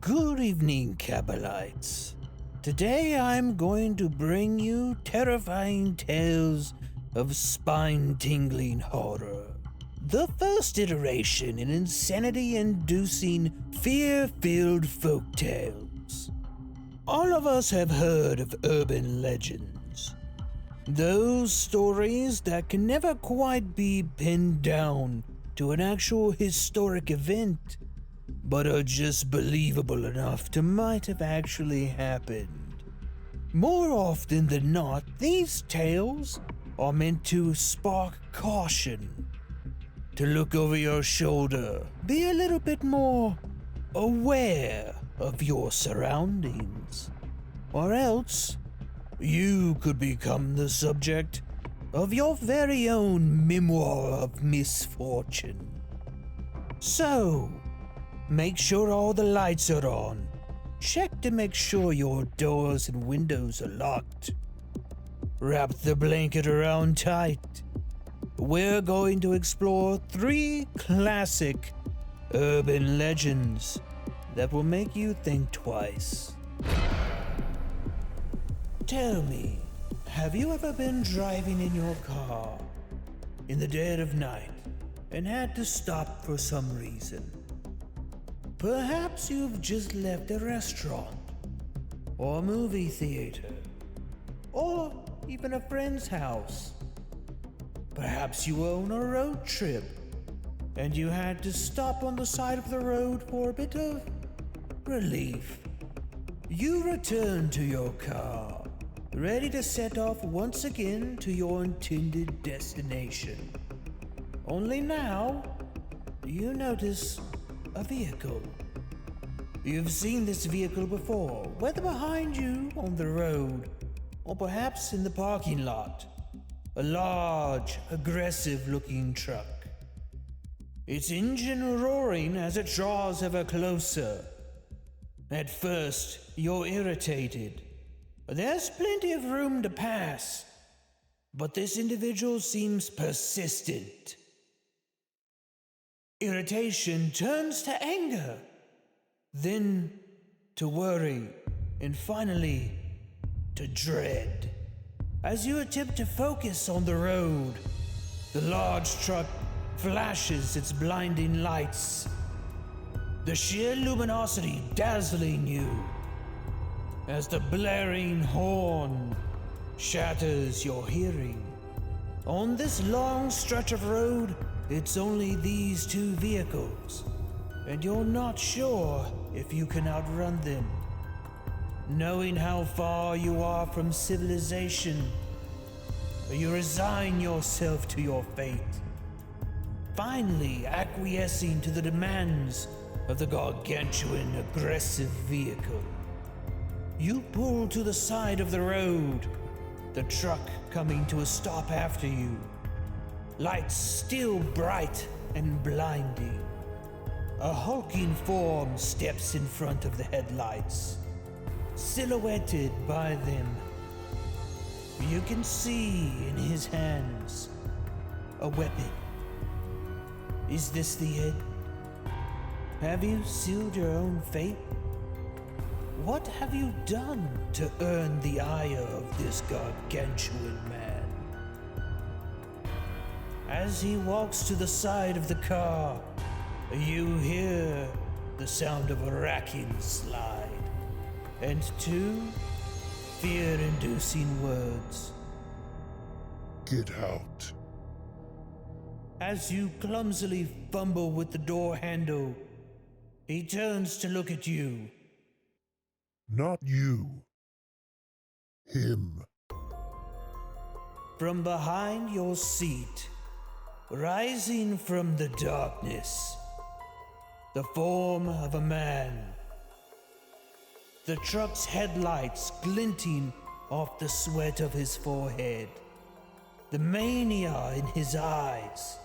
Good evening, Kabhaalytes. Today I'm going to bring you terrifying tales of spine-tingling horror. The first iteration in insanity-inducing, fear-filled folktales. All of us have heard of urban legends. Those stories that can never quite be pinned down to an actual historic event, but are just believable enough to might have actually happened. More often than not, these tales are meant to spark caution, to look over your shoulder, be a little bit more aware of your surroundings, or else you could become the subject of your very own memoir of misfortune. So, make sure all the lights are on. Check to make sure your doors and windows are locked. Wrap the blanket around tight. We're going to explore 3 classic urban legends that will make you think twice. Tell me, have you ever been driving in your car in the dead of night and had to stop for some reason? Perhaps you've just left a restaurant, or a movie theater, or even a friend's house. Perhaps you were on a road trip, and you had to stop on the side of the road for a bit of relief. You return to your car, ready to set off once again to your intended destination. Only now, you notice a vehicle. You've seen this vehicle before, whether behind you on the road, or perhaps in the parking lot. A large, aggressive-looking truck. Its engine roaring as it draws ever closer. At first, you're irritated. There's plenty of room to pass, but this individual seems persistent. Irritation turns to anger, then to worry, and finally to dread. As you attempt to focus on the road, the large truck flashes its blinding lights, the sheer luminosity dazzling you, as the blaring horn shatters your hearing. On this long stretch of road, it's only these 2 vehicles, and you're not sure if you can outrun them. Knowing how far you are from civilization, you resign yourself to your fate, finally acquiescing to the demands of the gargantuan, aggressive vehicle. You pull to the side of the road, the truck coming to a stop after you, lights still bright and blinding. A hulking form steps in front of the headlights, silhouetted by them. You can see in his hands a weapon. Is this the end? Have you sealed your own fate? What have you done to earn the ire of this gargantuan man? As he walks to the side of the car, you hear the sound of a racking slide, and 2 fear-inducing words. Get out. As you clumsily fumble with the door handle, he turns to look at you. Not you. Him. From behind your seat, rising from the darkness, the form of a man. The truck's headlights glinting off the sweat of his forehead, the mania in his eyes,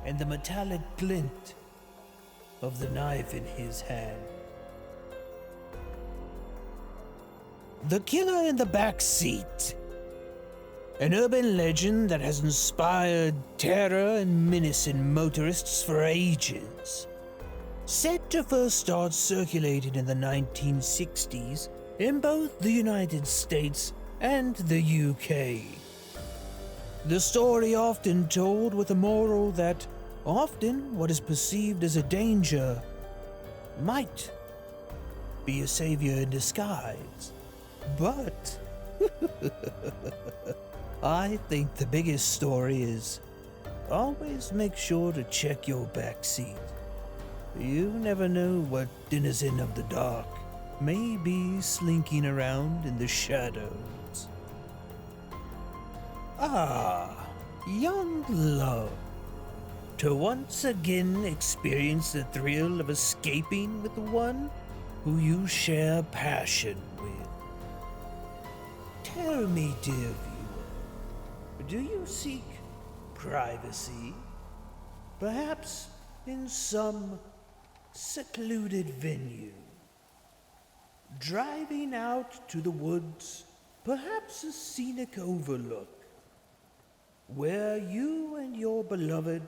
and the metallic glint of the knife in his hand. The killer in the back seat. An urban legend that has inspired terror and menace in motorists for ages. said to first start circulating in the 1960s in both the United States and the UK. The story often told with a moral that often what is perceived as a danger might be a savior in disguise. But I think the biggest story is always make sure to check your back seat. You never know what denizen of the dark may be slinking around in the shadows. Ah, young love. To once again experience the thrill of escaping with the one who you share passion with. Tell me, dear viewer, do you seek privacy? Perhaps in some secluded venue? Driving out to the woods, perhaps a scenic overlook, where you and your beloved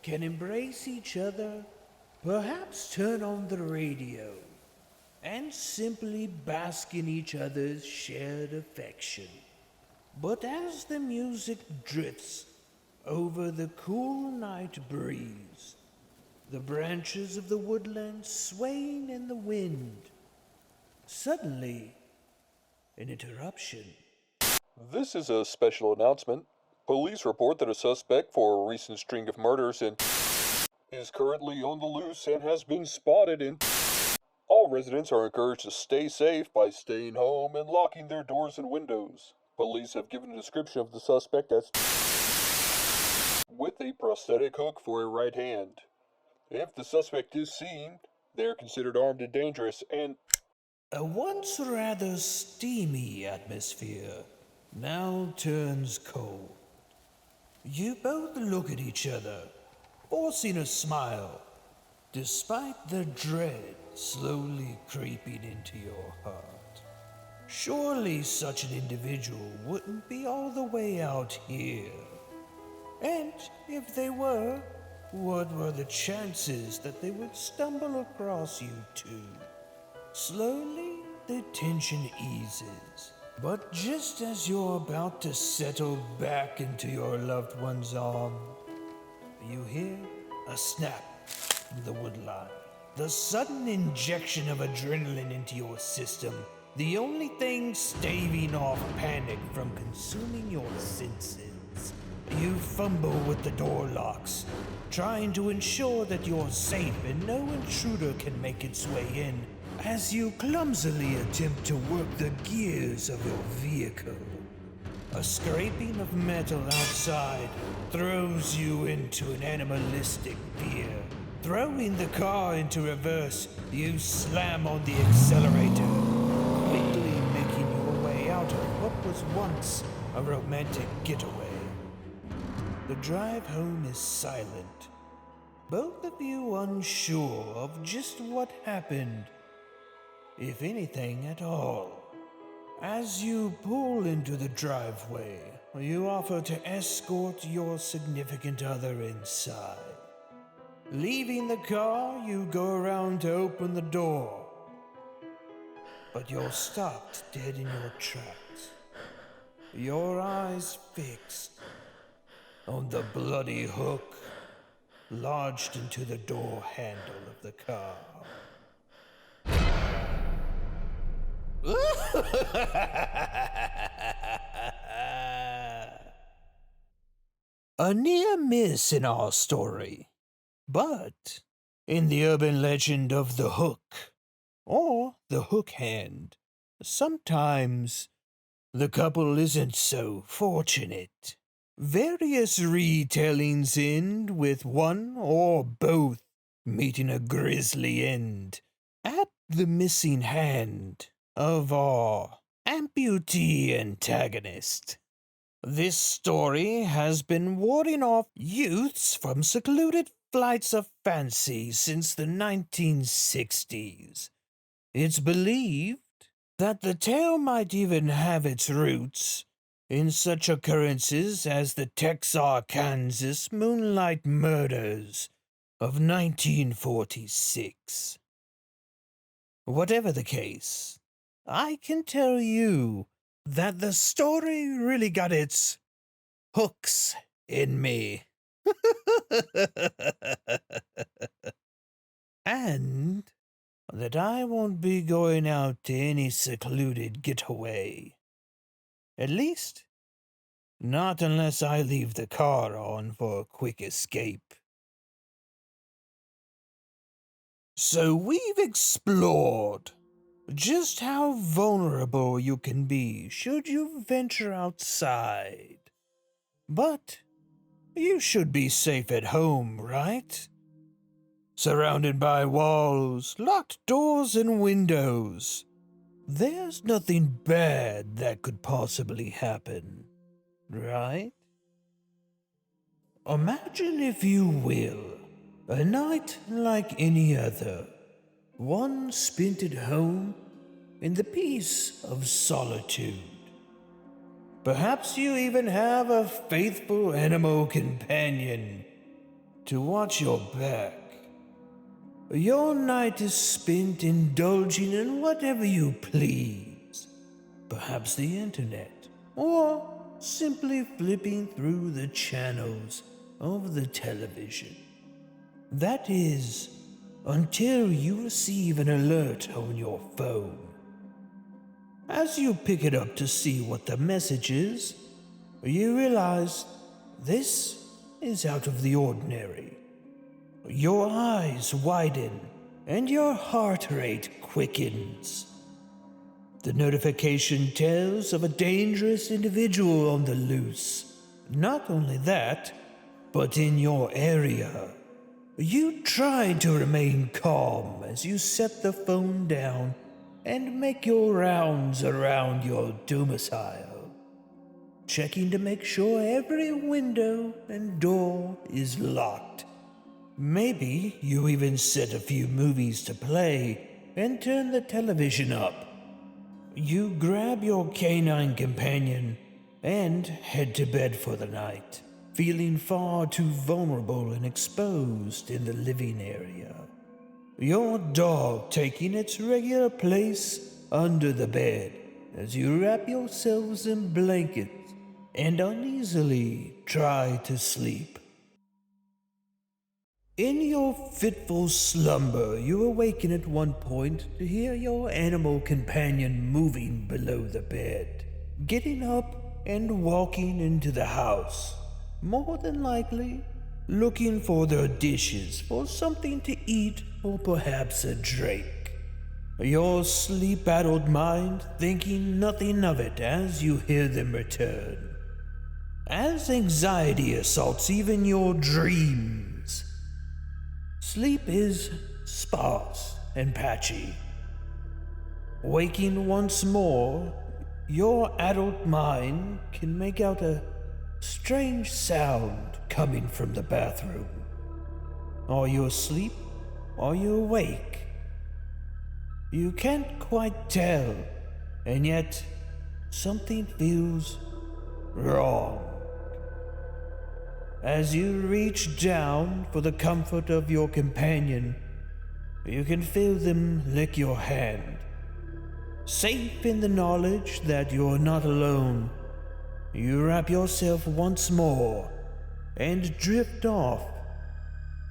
can embrace each other, perhaps turn on the radio, and simply bask in each other's shared affection. But as the music drifts over the cool night breeze, the branches of the woodland swaying in the wind, suddenly, an interruption. This is a special announcement. Police report that a suspect for a recent string of murders is currently on the loose and has been spotted in. All residents are encouraged to stay safe by staying home and locking their doors and windows. Police have given a description of the suspect as with a prosthetic hook for a right hand. If the suspect is seen, they are considered armed and dangerous, and a once rather steamy atmosphere now turns cold. You both look at each other, forcing a smile, despite the dread slowly creeping into your heart. Surely such an individual wouldn't be all the way out here. And if they were, what were the chances that they would stumble across you two? Slowly, the tension eases. But just as you're about to settle back into your loved one's arm, you hear a snap from the woodline. The sudden injection of adrenaline into your system, the only thing staving off panic from consuming your senses. You fumble with the door locks, trying to ensure that you're safe and no intruder can make its way in, as you clumsily attempt to work the gears of your vehicle. A scraping of metal outside throws you into an animalistic fear. Throwing the car into reverse, you slam on the accelerator, quickly making your way out of what was once a romantic getaway. The drive home is silent, both of you unsure of just what happened, if anything at all. As you pull into the driveway, you offer to escort your significant other inside. Leaving the car, you go around to open the door, but you're stopped dead in your tracks, your eyes fixed on the bloody hook lodged into the door handle of the car. A near miss in our story, but in the urban legend of the hook, or the hook hand, sometimes the couple isn't so fortunate. Various retellings end with one or both meeting a grisly end at the missing hand of our amputee antagonist. This story has been warding off youths from secluded flights of fancy since the 1960s. It's believed that the tale might even have its roots in such occurrences as the Texarkana moonlight murders of 1946. Whatever the case, I can tell you that the story really got its hooks in me. And that I won't be going out to any secluded getaway. At least, not unless I leave the car on for a quick escape. So we've explored just how vulnerable you can be should you venture outside. But you should be safe at home, right? Surrounded by walls, locked doors and windows. There's nothing bad that could possibly happen, right? Imagine, if you will, a night like any other, one spent at home in the peace of solitude. Perhaps you even have a faithful animal companion to watch your back. Your night is spent indulging in whatever you please, perhaps the internet, or simply flipping through the channels of the television. That is, until you receive an alert on your phone. As you pick it up to see what the message is, you realize this is out of the ordinary. Your eyes widen and your heart rate quickens. The notification tells of a dangerous individual on the loose. Not only that, but in your area. You try to remain calm as you set the phone down and make your rounds around your domicile, checking to make sure every window and door is locked. Maybe you even set a few movies to play and turn the television up. You grab your canine companion and head to bed for the night, feeling far too vulnerable and exposed in the living area. Your dog taking its regular place under the bed as you wrap yourselves in blankets and uneasily try to sleep. In your fitful slumber, you awaken at one point to hear your animal companion moving below the bed, getting up and walking into the house, more than likely looking for their dishes for something to eat or perhaps a drink. Your sleep-addled mind thinking nothing of it as you hear them return. As anxiety assaults even your dreams, sleep is sparse and patchy. Waking once more, your adult mind can make out a strange sound coming from the bathroom. Are you asleep? Are you awake? You can't quite tell, and yet something feels wrong. As you reach down for the comfort of your companion, you can feel them lick your hand. Safe in the knowledge that you're not alone, you wrap yourself once more and drift off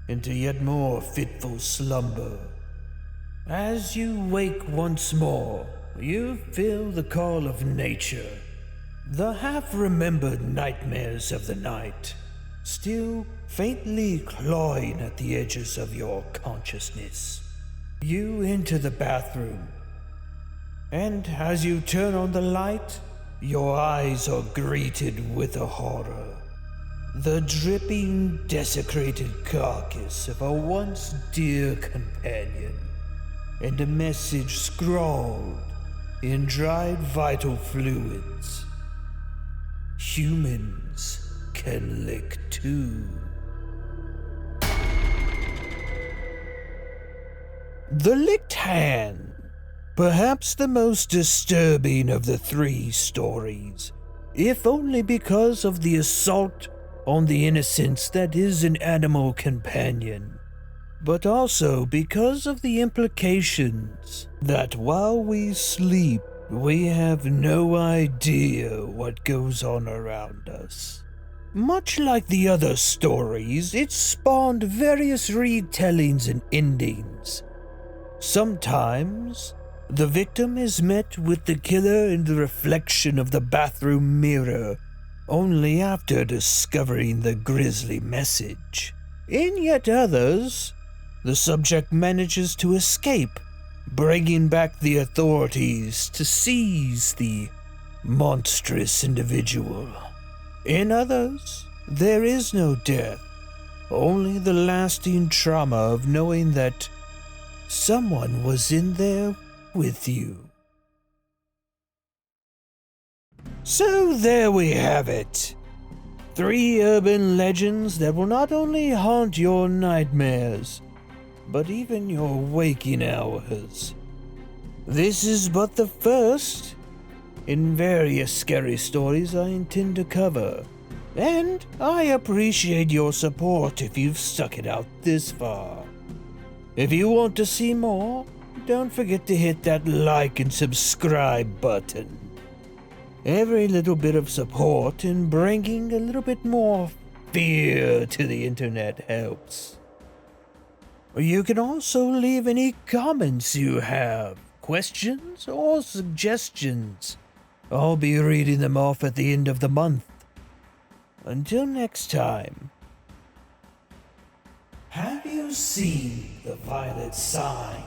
into yet more fitful slumber. As you wake once more, you feel the call of nature, the half-remembered nightmares of the night, still faintly clawing at the edges of your consciousness. You enter the bathroom, and as you turn on the light, your eyes are greeted with a horror. The dripping, desecrated carcass of a once dear companion, and a message scrawled in dried vital fluids. Humans can lick too. The licked hand, perhaps the most disturbing of the three stories, if only because of the assault on the innocence that is an animal companion. but also because of the implications that while we sleep, we have no idea what goes on around us. Much like the other stories, it spawned various retellings and endings. Sometimes, the victim is met with the killer in the reflection of the bathroom mirror, only after discovering the grisly message. In yet others, the subject manages to escape, bringing back the authorities to seize the monstrous individual. In others, there is no death, only the lasting trauma of knowing that someone was in there with you. So there we have it. 3 urban legends that will not only haunt your nightmares, but even your waking hours. This is but the first in various scary stories I intend to cover, and I appreciate your support if you've stuck it out this far. If you want to see more, don't forget to hit that like and subscribe button. Every little bit of support in bringing a little bit more fear to the internet helps. You can also leave any comments you have, questions, or suggestions. I'll be reading them off at the end of the month. Until next time. Have you seen the violet sign?